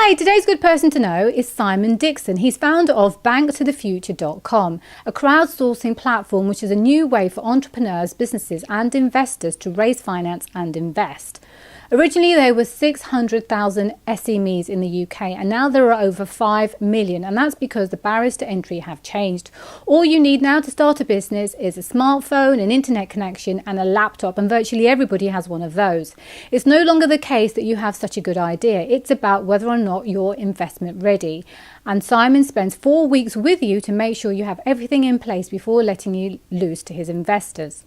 Hi, today's good person to know is Simon Dixon. He's founder of banktothefuture.com, a crowdsourcing platform which is a new way for entrepreneurs, businesses and investors to raise finance and invest. Originally there were 600,000 SMEs in the UK and now there are over 5 million, and that's because the barriers to entry have changed. All you need now to start a business is a smartphone, an internet connection and a laptop, and virtually everybody has one of those. It's no longer the case that you have such a good idea. It's about whether or not you're investment ready. And Simon spends 4 weeks with you to make sure you have everything in place before letting you loose to his investors.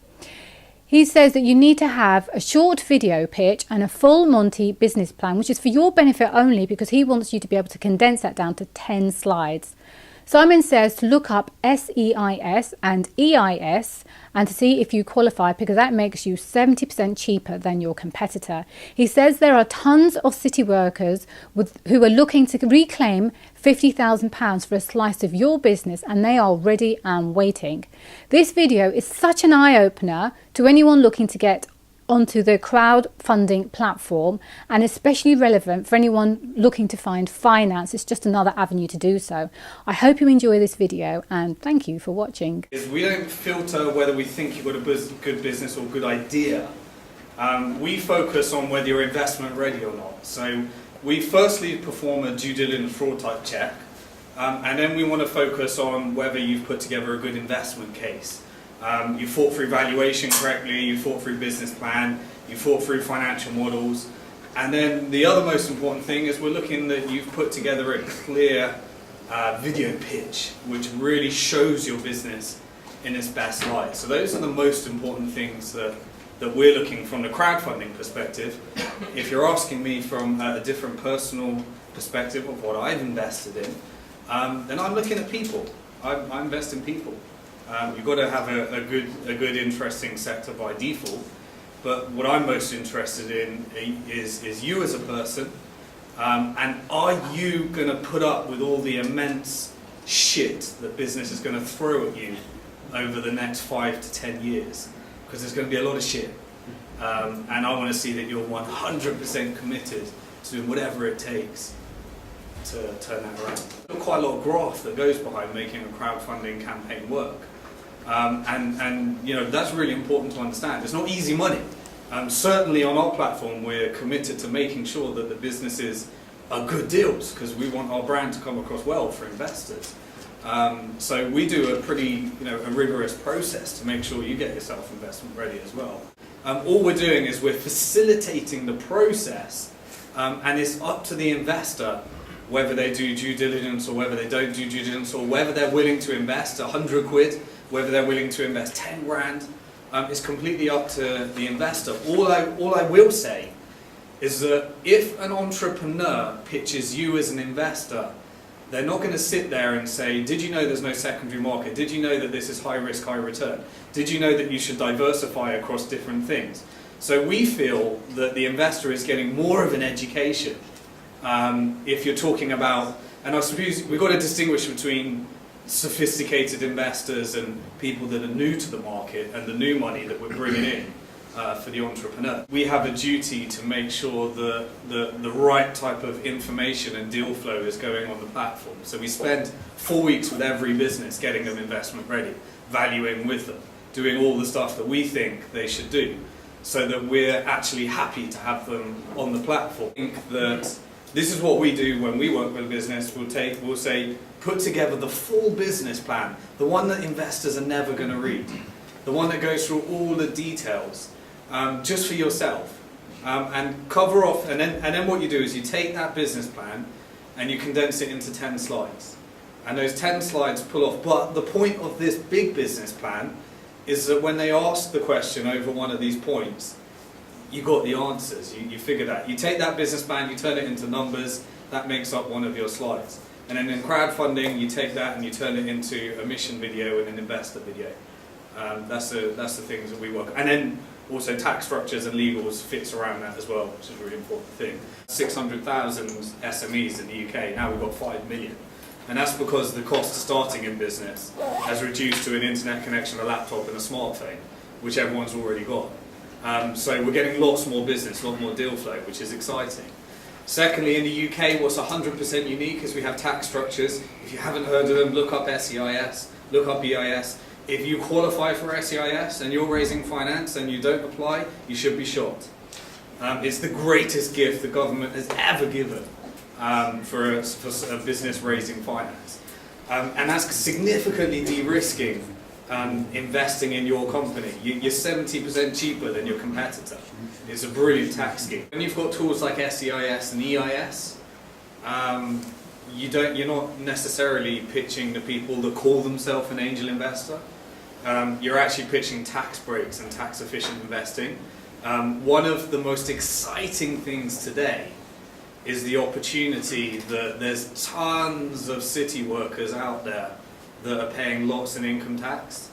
He says that you need to have a short video pitch and a full Monty business plan, which is for your benefit only because he wants you to be able to condense that down to 10 slides. Simon says to look up SEIS and EIS and to see if you qualify, because that makes you 70% cheaper than your competitor. He says there are tons of city workers who are looking to reclaim £50,000 for a slice of your business, and they are ready and waiting. This video is such an eye-opener to anyone looking to get onto the crowdfunding platform, and especially relevant for anyone looking to find finance. It's just another avenue to do so. I hope you enjoy this video and thank you for watching. We don't filter whether we think you've got a good business or good idea. We focus on whether you're investment ready or not. So we firstly perform a due diligence fraud type check, and then we want to focus on whether you've put together a good investment case. You thought through valuation correctly, you thought through business plan, you thought through financial models, and then the other most important thing is we're looking that you've put together a clear video pitch which really shows your business in its best light. So those are the most important things that we're looking from the crowdfunding perspective. If you're asking me from a different personal perspective of what I've invested in, then I'm looking at people. I invest in people. You've got to have a good, interesting sector by default. But what I'm most interested in is you as a person, and are you going to put up with all the immense shit that business is going to throw at you over the next 5 to 10 years? Because there's going to be a lot of shit, and I want to see that you're 100% committed to doing whatever it takes to turn that around. There's quite a lot of graft that goes behind making a crowdfunding campaign work. And you know, that's really important to understand. It's not easy money. Certainly on our platform we're committed to making sure that the businesses are good deals because we want our brand to come across well for investors. So we do a pretty a rigorous process to make sure you get yourself investment ready as well. All we're doing is we're facilitating the process, and it's up to the investor whether they do due diligence or whether they don't do due diligence, or whether they're willing to invest 100 quid, whether they're willing to invest 10 grand. It's completely up to the investor. All I will say is that if an entrepreneur pitches you as an investor, they're not going to sit there and say, did you know there's no secondary market? Did you know that this is high risk, high return? Did you know that you should diversify across different things? So we feel that the investor is getting more of an education. If you're talking about, and I suppose we've got to distinguish between sophisticated investors and people that are new to the market and the new money that we're bringing in for the entrepreneur. We have a duty to make sure that the right type of information and deal flow is going on the platform. So we spend 4 weeks with every business getting them investment ready, valuing with them, doing all the stuff that we think they should do, so that we're actually happy to have them on the platform. I think that this is what we do when we work with a business. We'll say, put together the full business plan, the one that investors are never going to read, the one that goes through all the details, just for yourself, and cover off. And then what you do is you take that business plan and you condense it into 10 slides, and those 10 slides pull off. But the point of this big business plan is that when they ask the question over one of these points, you got the answers. You figure that. You take that business plan, you turn it into numbers. That makes up one of your slides. And then in crowdfunding, you take that and you turn it into a mission video and an investor video. That's the things that we work on. And then also tax structures and legals fits around that as well, which is a really important thing. 600,000 SMEs in the UK, now we've got 5 million. And that's because the cost of starting in business has reduced to an internet connection, a laptop and a smartphone, which everyone's already got. So we're getting lots more business, a lot more deal flow, which is exciting. Secondly, in the UK, what's 100% unique is we have tax structures. If you haven't heard of them, look up SEIS, look up EIS. If you qualify for SEIS and you're raising finance and you don't apply, you should be shot. It's the greatest gift the government has ever given for a business raising finance. And that's significantly de-risking investing in your company. You're 70% cheaper than your competitor. It's a brilliant tax scheme. When you've got tools like SEIS and EIS, you're not necessarily pitching the people that call themselves an angel investor. You're actually pitching tax breaks and tax efficient investing. One of the most exciting things today is the opportunity that there's tons of city workers out there that are paying lots in income tax,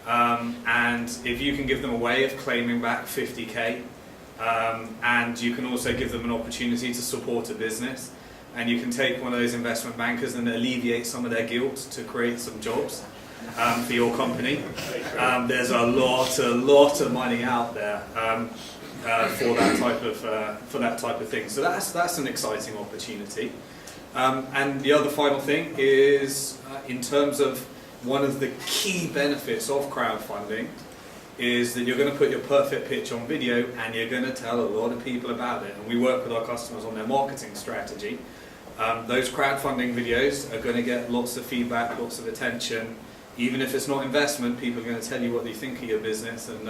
and if you can give them a way of claiming back 50k, and you can also give them an opportunity to support a business, and you can take one of those investment bankers and alleviate some of their guilt to create some jobs for your company. There's a lot of money out there for that type of thing. So that's an exciting opportunity. And the other final thing is, in terms of one of the key benefits of crowdfunding, is that you're going to put your perfect pitch on video and you're going to tell a lot of people about it. And we work with our customers on their marketing strategy. Those crowdfunding videos are going to get lots of feedback, lots of attention. Even if it's not investment, people are going to tell you what they think of your business, and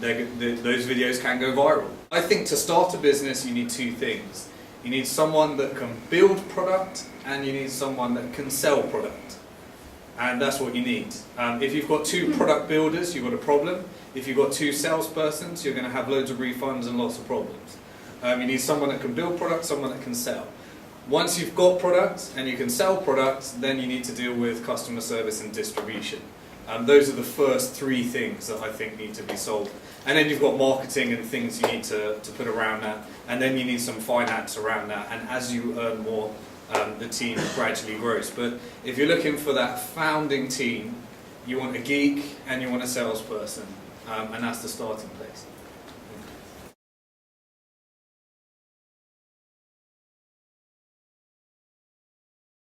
those videos can go viral. I think to start a business you need two things. You need someone that can build product, and you need someone that can sell product. And that's what you need. If you've got two product builders, you've got a problem. If you've got two salespersons, you're going to have loads of refunds and lots of problems. You need someone that can build product, someone that can sell. Once you've got product and you can sell product, then you need to deal with customer service and distribution. Those are the first three things that I think need to be solved. And then you've got marketing and things you need to put around that. And then you need some finance around that. And as you earn more, the team gradually grows. But if you're looking for that founding team, you want a geek and you want a salesperson. And that's the starting place.